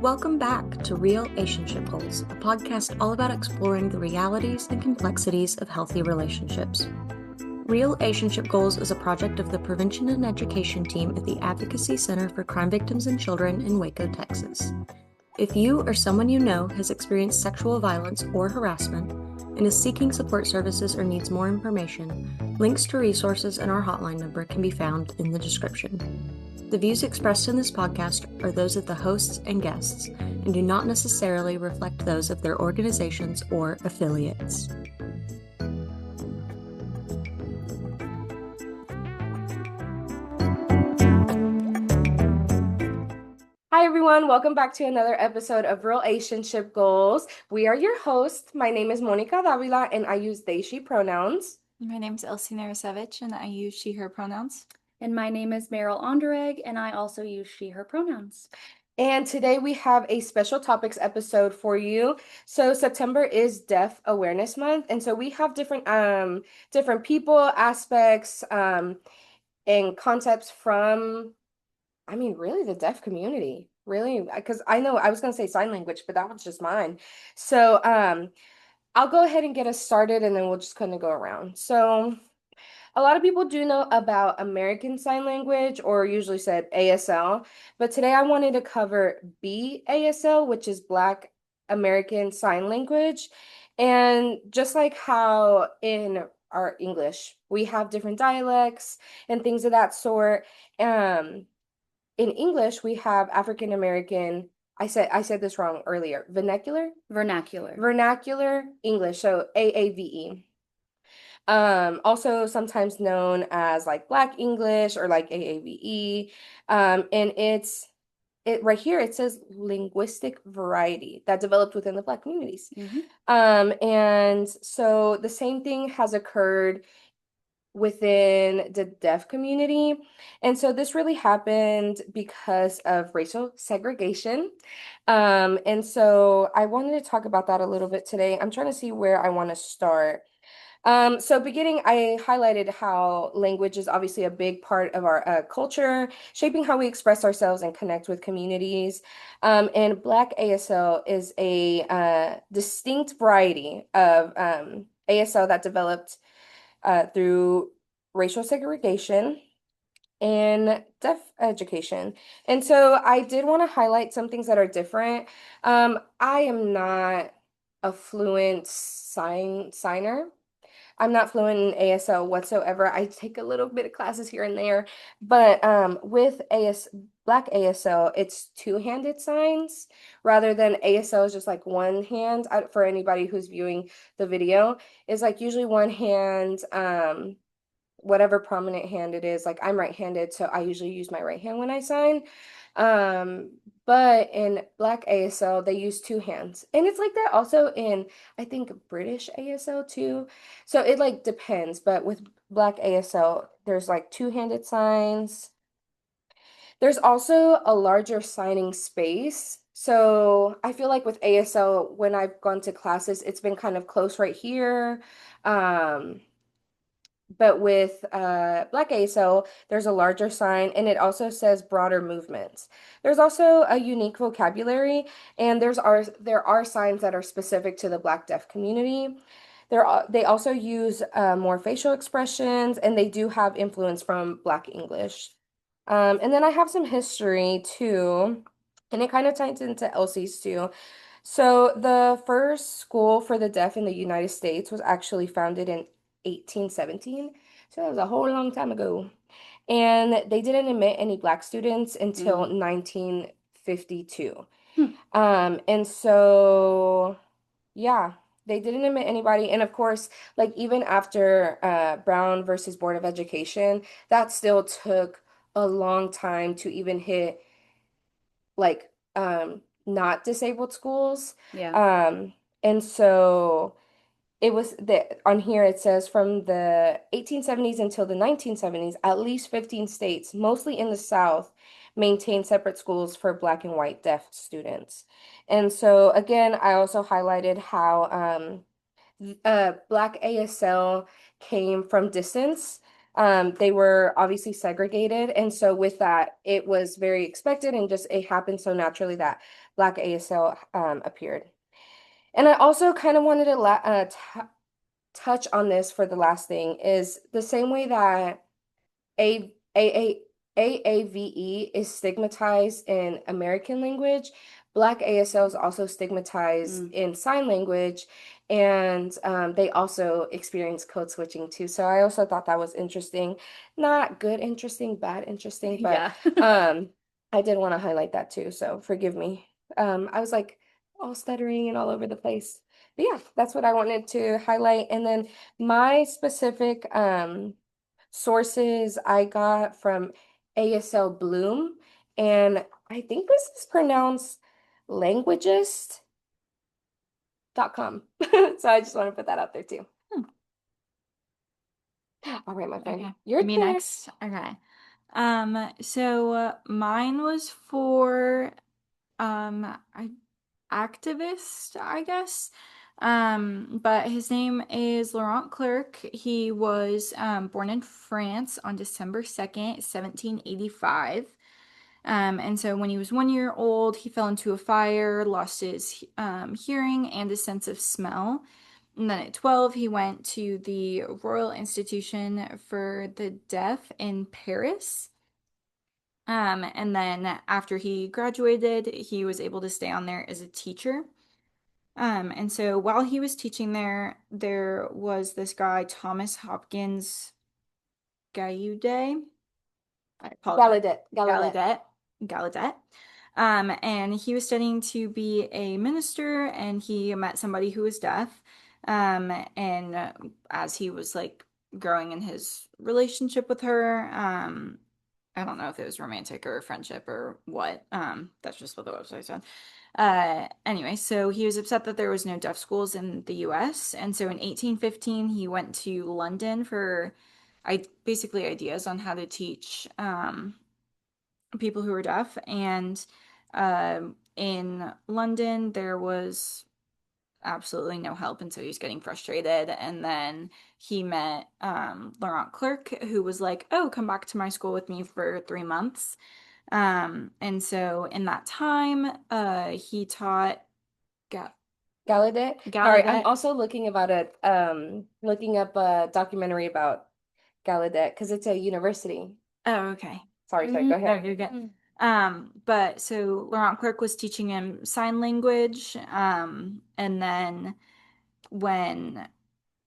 Welcome back to Real-ationship Goals, a podcast all about exploring the realities and complexities of healthy relationships. Real-ationship Goals is a project of the Prevention and Educaion team at the Advocacy Center for Crime Victims and Children in Waco, Texas. If you or someone you know has experienced sexual violence or harassment and is seeking support services or needs more information, links to resources and our hotline number can be found in the description. The views expressed in this podcast are those of the hosts and guests and do not necessarily reflect those of their organizations or affiliates. Hi, everyone. Welcome back to another episode of Real-ationship Goals. We are your hosts. My name is Monica Davila, and I use they, she pronouns. My name is Elsie Narasevich, and I use she, her pronouns. And my name is Meryl Ondereg, and I also use she, her pronouns. And today we have a special topics episode for you. So September is Deaf Awareness Month, and so we have different people, aspects, and concepts from, really the deaf community. Really, because I know I was going to say sign language, but that was just mine. So I'll go ahead and get us started, and then we'll just kind of go around. So a lot of people do know about American Sign Language, or usually said ASL, but today I wanted to cover BASL, which is Black American Sign Language. And just like how in our English, we have different dialects and things of that sort. In English, we have African American, I said this wrong earlier, vernacular English, so AAVE. Also sometimes known as like Black English or like AAVE. And it right here, it says linguistic variety that developed within the Black communities. And so the same thing has occurred within the deaf community. And so this really happened because of racial segregation. And so I wanted to talk about that a little bit today. I'm trying to see where I want to start. So beginning, I highlighted how language is obviously a big part of our culture, shaping how we express ourselves and connect with communities. And Black ASL is a distinct variety of ASL that developed through racial segregation and deaf education. And so I did want to highlight some things that are different. I am not a fluent signer. I'm not fluent in ASL whatsoever. I take a little bit of classes here and there, but with Black ASL, it's two-handed signs rather than ASL is just like one hand. For anybody who's viewing the video, is like usually one hand, whatever prominent hand it is. Like I'm right-handed, so I usually use my right hand when I sign. But in Black ASL, they use two hands. And it's like that also in, I think, British ASL too. So it like depends. But with Black ASL, there's like two-handed signs. There's also a larger signing space. So I feel like with ASL, when I've gone to classes, it's been kind of close right here. But with Black ASL, there's a larger sign, and it also says broader movements. There's also a unique vocabulary, and there are signs that are specific to the Black deaf community. They also use more facial expressions, and they do have influence from Black English. And then I have some history too, and it kind of ties into Elsie's too. So the first school for the deaf in the United States was actually founded in 1817. So that was a whole long time ago. And they didn't admit any Black students until 1952. And so, yeah, they didn't admit anybody. And of course, like even after Brown versus Board of Education, that still took a long time to even hit like not disabled schools. And so it was that on here it says from the 1870s until the 1970s, at least 15 states, mostly in the South, maintained separate schools for Black and white deaf students. And so again, I also highlighted how Black ASL came from distance. They were obviously segregated, and so with that, it was very expected, and just it happened so naturally that Black ASL appeared. And I also kind of wanted to touch on this for the last thing is the same way that a a AAVE is stigmatized in American language. Black ASL is also stigmatized in sign language, and they also experience code switching too. So I also thought that was interesting. Not good, interesting, bad, interesting, but Yeah. I did want to highlight that too. So forgive me. I was like all stuttering and all over the place. But yeah, that's what I wanted to highlight. And then my specific sources I got from ASL Bloom, and I think this is pronounced languagist.com. So I just want to put that out there too. All right, my friend. Okay. Your Me turn. next. Okay. So mine was for I activist, I guess. But his name is Laurent Clerc. He was born in France on December 2nd, 1785. And so when he was 1 year old, he fell into a fire, lost his hearing and his sense of smell. And then at 12, he went to the Royal Institution for the Deaf in Paris. And then after he graduated, he was able to stay on there as a teacher. And so while he was teaching there, there was this guy, Thomas Hopkins Gallaudet. I apologize. Gallaudet. Gallaudet. And he was studying to be a minister, and he met somebody who was deaf. And as he was like growing in his relationship with her, I don't know if it was romantic or friendship or what. That's just what the website said. Anyway, so he was upset that there was no deaf schools in the US. And so in 1815, he went to London for basically ideas on how to teach people who were deaf. And in London, there was absolutely no help, and so he was getting frustrated. And then he met Laurent Clerc, who was like, "Oh, come back to my school with me for 3 months." And so in that time, he taught Ga Gallaudet. Sorry, I'm Gallaudet. also looking up a documentary about Gallaudet because it's a university. Oh, okay. Sorry, go No, ahead. you're good. But so Laurent Clerc was teaching him sign language, and then when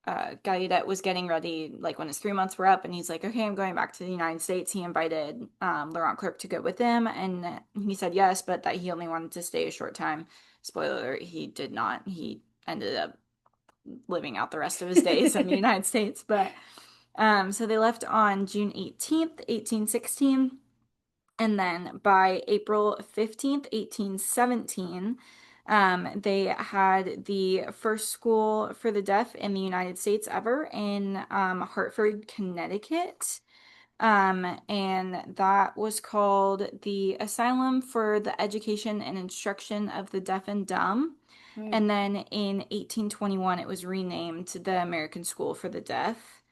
Gallaudet was getting ready, like when his 3 months were up, and he's like, "Okay, I'm going back to the United States." He invited Laurent Clerc to go with him, and he said yes, but that he only wanted to stay a short time. Spoiler alert, he did not. He ended up living out the rest of his days in the United States. But so they left on June 18th, 1816. And then by April 15th, 1817, they had the first school for the deaf in the United States ever in Hartford, Connecticut. And that was called the Asylum for the Education and Instruction of the Deaf and Dumb. And then in 1821, it was renamed the American School for the Deaf.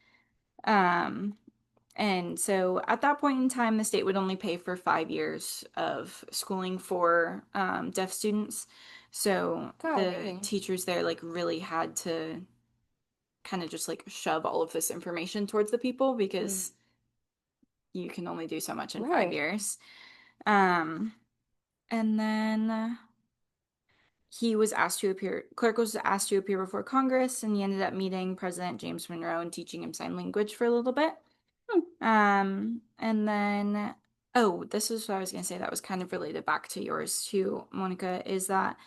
And so at that point in time, the state would only pay for 5 years of schooling for deaf students. So the teachers there like really had to kind of just like shove all of this information towards the people because you can only do so much in 5 years. And then Clerc was asked to appear before Congress, and he ended up meeting President James Monroe and teaching him sign language for a little bit. And then, oh, this is what I was going to say that was kind of related back to yours too, Monica, is that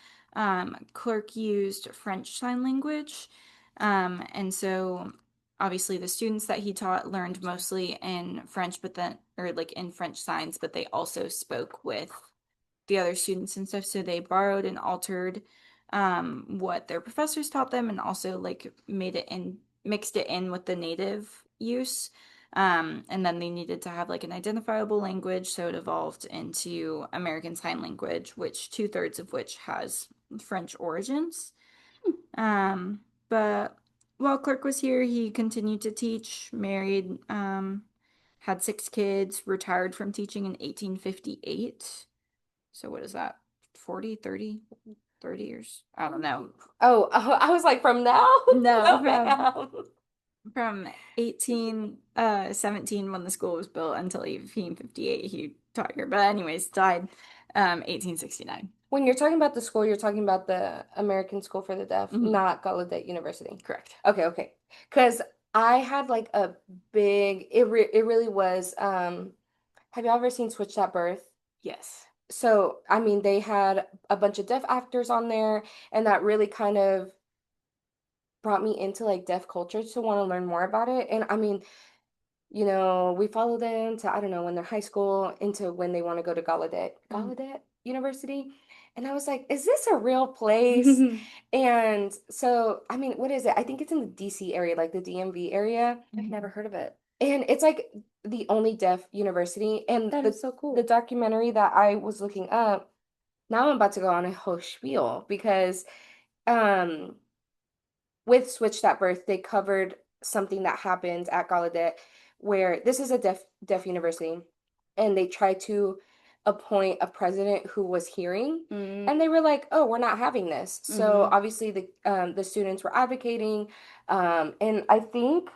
Clerc used French Sign Language. And so obviously the students that he taught learned mostly in French, but then, or like in French signs, but they also spoke with the other students and stuff. So they borrowed and altered what their professors taught them and also like mixed it in with the native use. And then they needed to have like an identifiable language, so it evolved into American Sign Language, which 2/3 of which has French origins. But while Clerc was here, he continued to teach, married, had 6 kids, retired from teaching in 1858. So what is that? 40, 30 years. I don't know. Oh, I was like, from now? No, ma'am. From 1817 when the school was built until 1858 he taught here. But anyways, died 1869. When you're talking about the school, you're talking about the American School for the Deaf, Mhm. not Gallaudet University. Correct. Okay. Because I had like a big, it really was, have you ever seen Switched at Birth? Yes. So, I mean, they had a bunch of deaf actors on there, and that really kind of brought me into like deaf culture to want to learn more about it. And I mean, we follow them to, I don't know, when they're high school into when they want to go to Gallaudet University. And I was like, is this a real place? And so, I mean, what is it? I think it's in the DC area, like the DMV area. I've never heard of it. And it's like the only deaf university. And That is so cool. the documentary that I was looking up, now I'm about to go on a whole spiel because um with Switched at Birth, they covered something that happened at Gallaudet where this is a deaf university, and they tried to appoint a president who was hearing, and they were like, "Oh, we're not having this." So obviously the students were advocating, and I think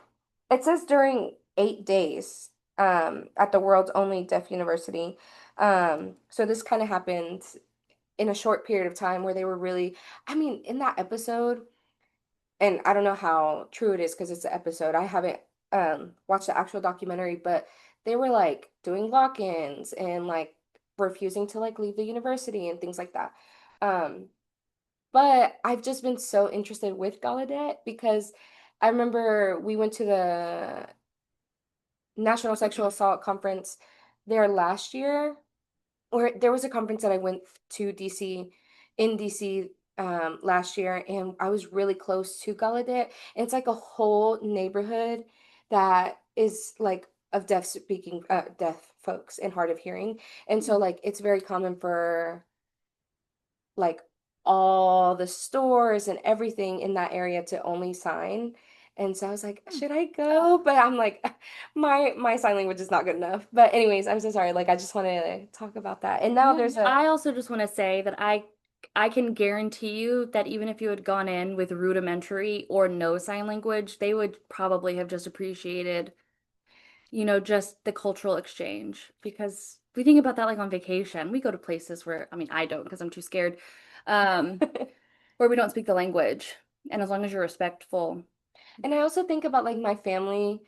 it says during 8 days at the world's only deaf university. So this kind of happened in a short period of time where they were really, I mean, in that episode, and I don't know how true it is because it's an episode. I haven't watched the actual documentary, but they were like doing lock-ins and like refusing to like leave the university and things like that. Um, but I've just been so interested with Gallaudet because I remember we went to the National Sexual Assault Conference there last year, or there was a conference that I went to in DC last year, and I was really close to Gallaudet. And it's like a whole neighborhood that is like of deaf folks and hard of hearing. And so like it's very common for like all the stores and everything in that area to only sign. And so I was like, should I go? But I'm like, my sign language is not good enough. But anyways, I'm so sorry. Like I just wanted to talk about that. And now there's I also just want to say that I can guarantee you that even if you had gone in with rudimentary or no sign language, they would probably have just appreciated, just the cultural exchange. Because we think about that like on vacation. We go to places where, I mean, I don't because I'm too scared, where we don't speak the language. And as long as you're respectful. And I also think about like my family,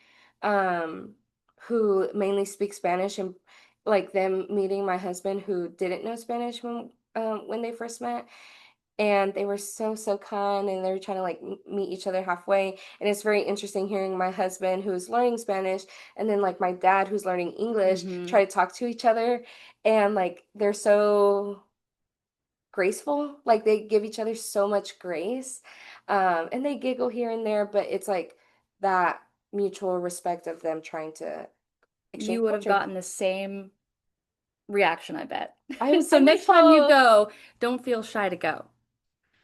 who mainly speak Spanish, and like them meeting my husband who didn't know Spanish when they first met. And they were so kind, and they were trying to like meet each other halfway. And it's very interesting hearing my husband who's learning Spanish, and then like my dad who's learning English try to talk to each other. And like they're so graceful, like they give each other so much grace, and they giggle here and there, but it's like that mutual respect of them trying to exchange You would have culture. gotten the same reaction, I bet. I So next time you hope. go, don't feel shy to go.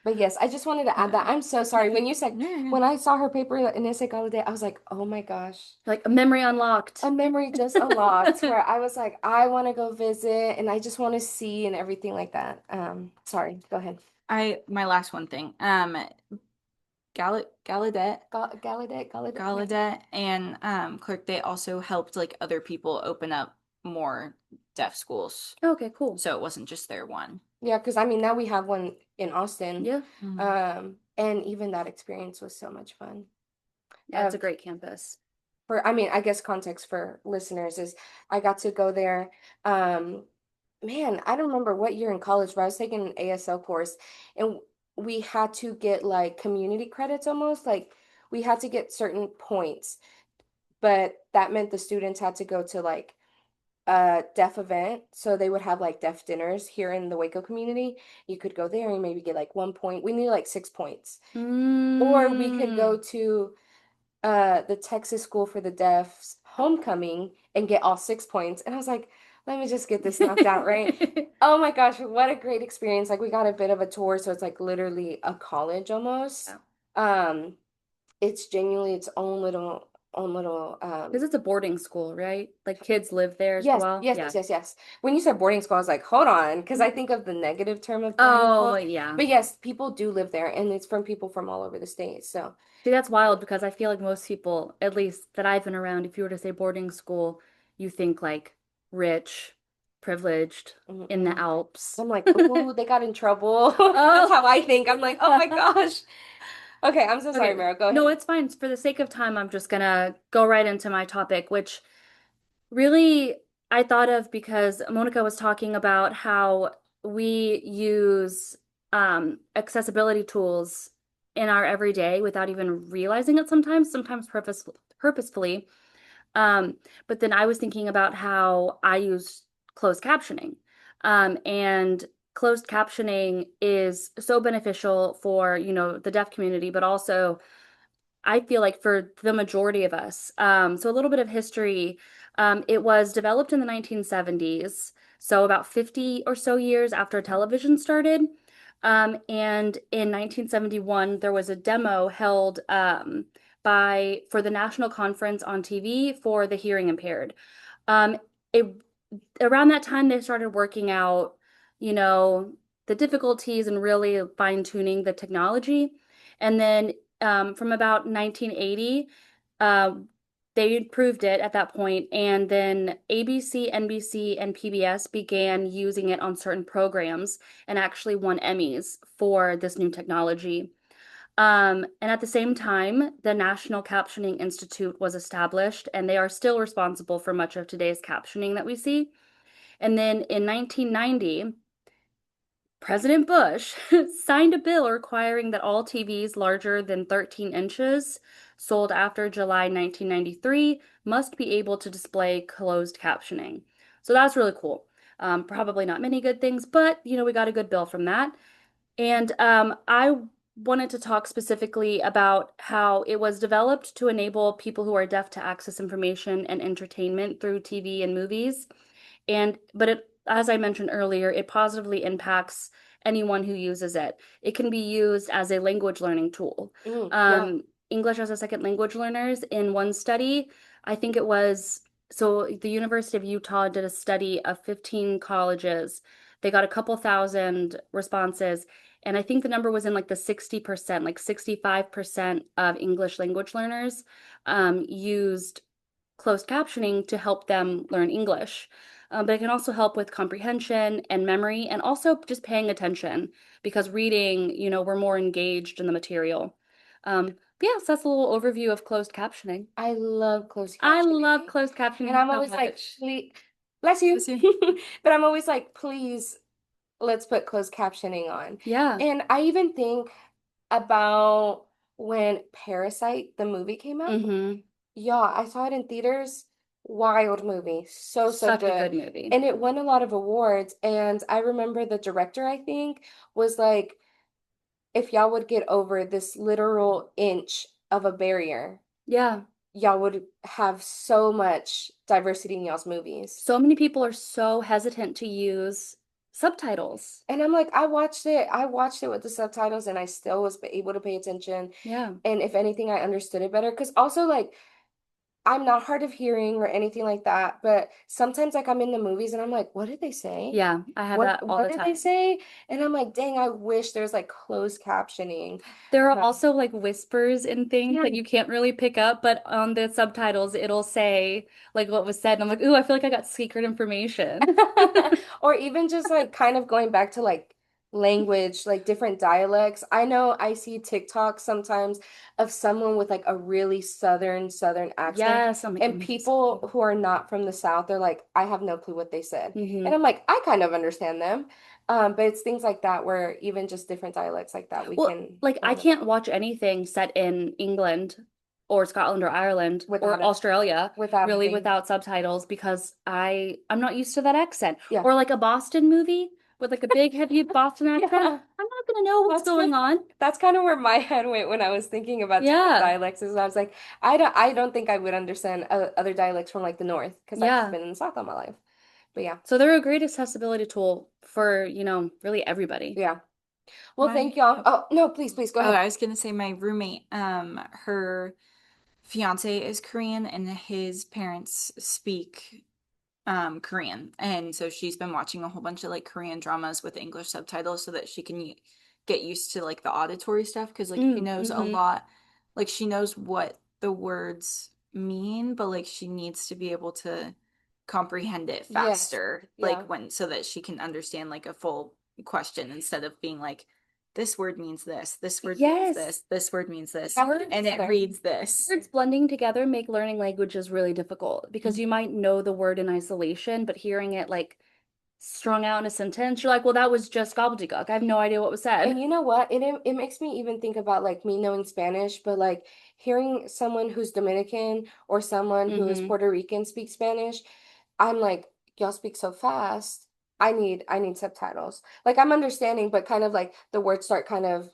But yes, I just wanted to add that. I'm so sorry. When you said, when I saw her paper and it said Gallaudet, I was like, oh my gosh. Like a memory unlocked. A memory just unlocked where I was like, I want to go visit and I just want to see and everything like that. Sorry, go ahead. My last one thing. Gallaudet and Clark, they also helped like other people open up more deaf schools. Okay, cool. So it wasn't just their one. Yeah, because I mean now we have one in Austin. Yeah. And even that experience was so much fun. Yeah, it's a great campus. I mean, I guess context for listeners is I got to go there. Man, I don't remember what year in college, but I was taking an ASL course, and we had to get like community credits almost. Like we had to get certain points, but that meant the students had to go to like a deaf event. So they would have like deaf dinners here in the Waco community. You could go there and maybe get like 1 point. We needed like 6 points. Or we could go to the Texas School for the Deaf's homecoming and get all 6 points. And I was like, let me just get this knocked out, right? Oh my gosh, what a great experience. Like we got a bit of a tour, so it's like literally a college almost. Wow. It's genuinely its own little own little Because it's a boarding school, right? Like kids live there as yes, well. yes, Yeah. yes, yes, yes. When you said boarding school, I was like, hold on, because I think of the negative term of boarding Oh, school. yeah. But yes, people do live there, and it's from people from all over the state. So See, that's wild because I feel like most people, at least that I've been around, if you were to say boarding school, you think like rich, privileged, in the mm-mm. Alps. I'm like, oh, they got in trouble. That's Oh. how I think. I'm like, oh my gosh. Okay, I'm so sorry, Okay. Meryl. Go No, ahead. it's fine. For the sake of time, I'm just gonna go right into my topic, which really I thought of because Monica was talking about how we use accessibility tools in our everyday without even realizing it sometimes purposefully. Um, but then I was thinking about how I use closed captioning. And closed captioning is so beneficial for, the deaf community, but also I feel like for the majority of us. So a little bit of history. It was developed in the 1970s, so about 50 or so years after television started. And in 1971, there was a demo held for the National Conference on TV for the hearing impaired. Um, it, Around that time, they started working out, you know, the difficulties and really fine-tuning the technology. And then from about 1980, uh, they improved it at that point, and then ABC, NBC, and PBS began using it on certain programs and actually won Emmys for this new technology. And at the same time, the National Captioning Institute was established, and they are still responsible for much of today's captioning that we see. And then in 1990, President Bush signed a bill requiring that all TVs larger than 13 inches sold after July 1993 must be able to display closed captioning. So that's really cool. Probably not many good things, but we got a good bill from that. And I wanted to talk specifically about how it was developed to enable people who are deaf to access information and entertainment through TV and movies. But as I mentioned earlier, it positively impacts anyone who uses it. It can be used as a language learning tool. Yeah. English as a second language learners in one study, I think it was, so the University of Utah did a study of 15 colleges. They got a couple thousand responses, and I think the number was in like the 60%, like 65% of English language learners used closed captioning to help them learn English. But it can also help with comprehension and memory and also just paying attention because reading, we're more engaged in the material. Yeah, so that's a little overview of closed captioning. I love closed I captioning. love closed And captioning I'm so always like, much. please, bless you. Bless you. But I'm always like, please, let's put closed captioning on. Yeah. And I even think about when Parasite, the movie came out. Mm-hmm. Yeah, I saw it in theaters. Wild movie. So, so Such a good. good movie. And it won a lot of awards. And I remember the director, I think, was like, if y'all would get over this literal inch of a barrier, Yeah. y'all would have so much diversity in y'all's movies. So many people are so hesitant to use subtitles. And I'm like, I watched it with the subtitles and I still was able to pay attention. Yeah. And if anything, I understood it better. Because also, like, I'm not hard of hearing or anything like that, but sometimes like I'm in the movies and I'm like, what did they say? Yeah, I have What that all what the did they time. say? And I'm like, dang, I wish there's like closed captioning. There are Uh, also like whispers and things Yeah. that you can't really pick up, but on the subtitles it'll say like what was said. And I'm like, ooh, I feel like I got secret information. Or even just like kind of going back to like language, like different dialects. I know I see TikTok sometimes of someone with like a really southern accent. Yes, I'm like, And people who are not from the South, they're like, I have no clue what they said. hmm And I'm like, I kind of understand them. But it's things like that where even just different dialects like that we Well, can like I learn can't watch anything set in England or Scotland or Ireland without or it, Australia without really having, without subtitles because I'm not used to that accent. yeah. Or like a Boston movie with like a big heavy Boston accent. Yeah. I'm not gonna know what's That's going kind on. that's kind of where my head went when I was thinking about different Yeah. dialects. Is I was like, I don't think I would understand other dialects from like the North because I've just Yeah. been in the South all my life. But yeah, So they're a great accessibility tool for, really everybody. yeah. Well, My thank y'all. Oh no, please, please go Oh, ahead. I was gonna say my roommate, her fiance is Korean and his parents speak Korean. And so she's been watching a whole bunch of like Korean dramas with English subtitles so that she can get used to like the auditory stuff because like she knows a lot, like she knows what the words mean, but like she needs to be able to comprehend it faster, like when so that she can understand like a full question instead of being like, this word means this word means this word means this, and it reads this. Words blending together make learning languages really difficult because you might know the word in isolation, but hearing it like strung out in a sentence, you're like, well, that was just gobbledygook. I have no idea what was said. And you know what? It makes me even think about like me knowing Spanish, but like hearing someone who's Dominican or someone who is Puerto Rican speak Spanish, I'm like, y'all speak so fast. I need subtitles. Like I'm understanding, but kind of like the words start kind of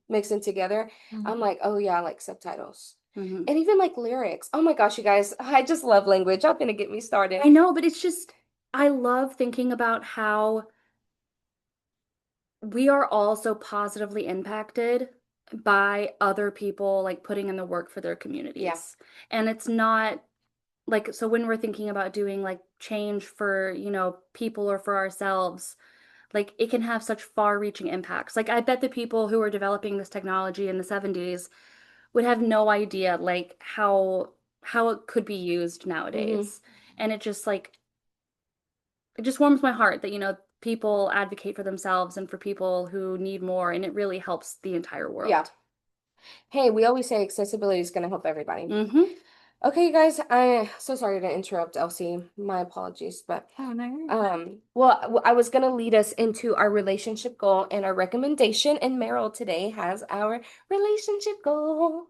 mixing together. I'm like, oh yeah, like subtitles. And even like lyrics. Oh my gosh, you guys, I just love language. Y'all gonna get me started. I know, but it's just, I love thinking about how we are all so positively impacted by other people like putting in the work for their communities. Yeah. And it's not like, so when we're thinking about doing like change for, people or for ourselves, like it can have such far-reaching impacts. Like I bet the people who were developing this technology in the 70s would have no idea like how it could be used nowadays. And it just warms my heart that, people advocate for themselves and for people who need more, and it really helps the entire world. Yeah. Hey, we always say accessibility is going to help everybody. Okay, you guys, I'm so sorry to interrupt, Elsie. My apologies, but well, I was gonna lead us into our relationship goal and our recommendation, and Meryl today has our relationship goal.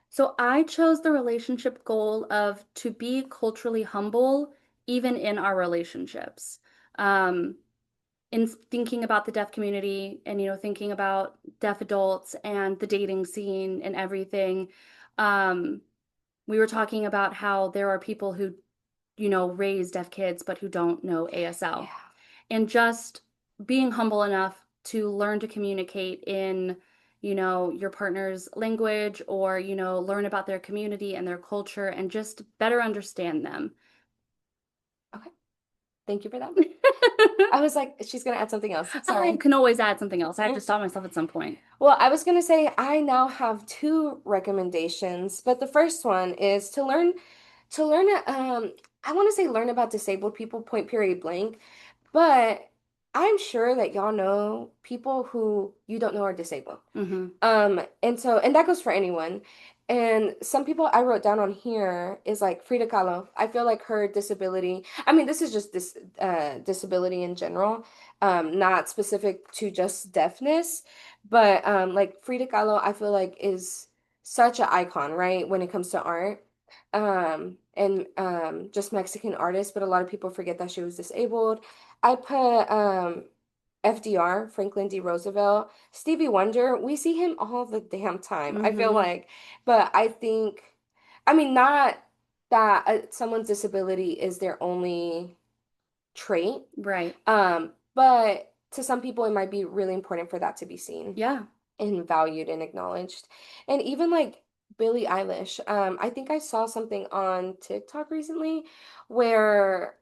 So I chose the relationship goal of to be culturally humble, even in our relationships. In thinking about the deaf community and, thinking about deaf adults and the dating scene and everything, we were talking about how there are people who, raise deaf kids, but who don't know ASL. And just being humble enough to learn to communicate in, your partner's language or, learn about their community and their culture and just better understand them. Okay. Thank you for that. I was like, she's going to add something else. Sorry. I can always add something else. I have to stop myself at some point. Well, I was going to say I now have two recommendations, but the first one is to learn, I want to say learn about disabled people, point period blank, but I'm sure that y'all know people who you don't know are disabled. And that goes for anyone. And some people I wrote down on here is like Frida Kahlo. I feel like her disability, I mean, this is just this disability in general, not specific to just deafness, but like Frida Kahlo, I feel like is such an icon, right, when it comes to art. And just Mexican artist, but a lot of people forget that she was disabled. I put FDR, Franklin D. Roosevelt, Stevie Wonder. We see him all the damn time, I feel like. But I think, I mean, not that someone's disability is their only trait. Right. But to some people, it might be really important for that to be seen. Yeah. And valued and acknowledged. And even like Billie Eilish, I think I saw something on TikTok recently where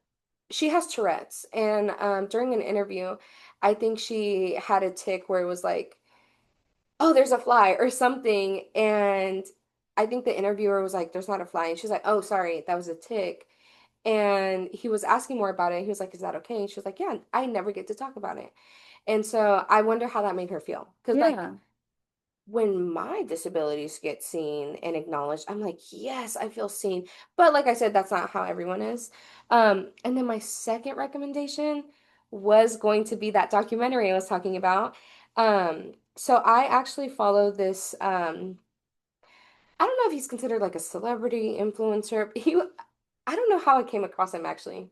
she has Tourette's, and during an interview, I think she had a tick where it was like, oh, there's a fly or something, and I think the interviewer was like, there's not a fly, and she's like, oh, sorry, that was a tick. And he was asking more about it. He was like, is that okay? And she was like, yeah, I never get to talk about it. And so I wonder how that made her feel. Because like when my disabilities get seen and acknowledged, I'm like, yes, I feel seen. But like I said, that's not how everyone is. And then my second recommendation was going to be that documentary I was talking about. So I actually follow this, I don't know if he's considered like a celebrity influencer. I don't know how I came across him actually.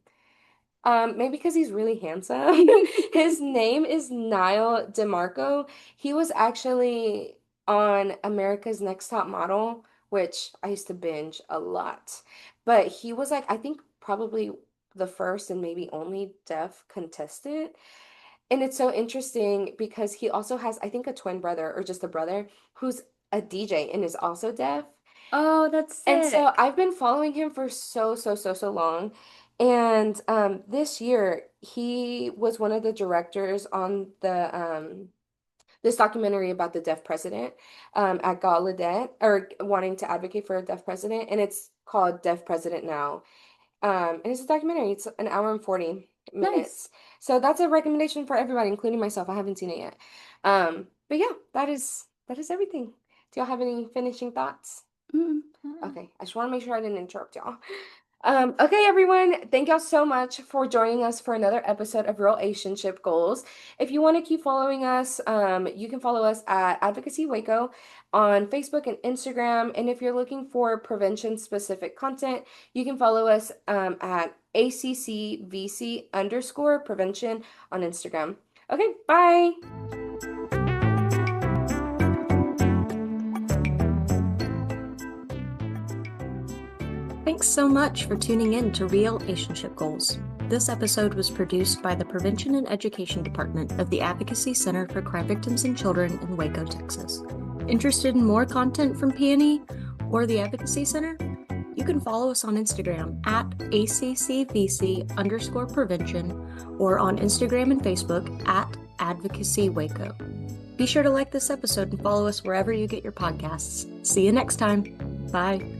Maybe because he's really handsome. His name is Nyle DiMarco. He was actually on America's Next Top Model, which I used to binge a lot. But he was like, I think probably the first and maybe only deaf contestant. And it's so interesting because he also has, I think, a twin brother or just a brother who's a DJ and is also deaf. Oh, that's And sick. so I've been following him for so long. And this year he was one of the directors on the this documentary about the deaf president at Gallaudet, or wanting to advocate for a deaf president, and it's called Deaf President Now. And it's a documentary. It's an hour and 40 Nice. minutes. So that's a recommendation for everybody, including myself. I haven't seen it yet. But yeah, that is everything. Do y'all have any finishing thoughts? Mm. Okay, I just want to make sure I didn't interrupt y'all. Okay, everyone, thank y'all so much for joining us for another episode of Real-ationship Goals. If you want to keep following us, you can follow us at Advocacy Waco on Facebook and Instagram. And if you're looking for prevention-specific content, you can follow us at ACCVC_prevention on Instagram. Okay, bye. Thanks so much for tuning in to Real-ationship Goals. This episode was produced by the Prevention and Education Department of the Advocacy Center for Crime Victims and Children in Waco, Texas. Interested in more content from PNE or the Advocacy Center? You can follow us on Instagram at ACCVC_prevention or on Instagram and Facebook at Advocacy Waco. Be sure to like this episode and follow us wherever you get your podcasts. See you next time. Bye.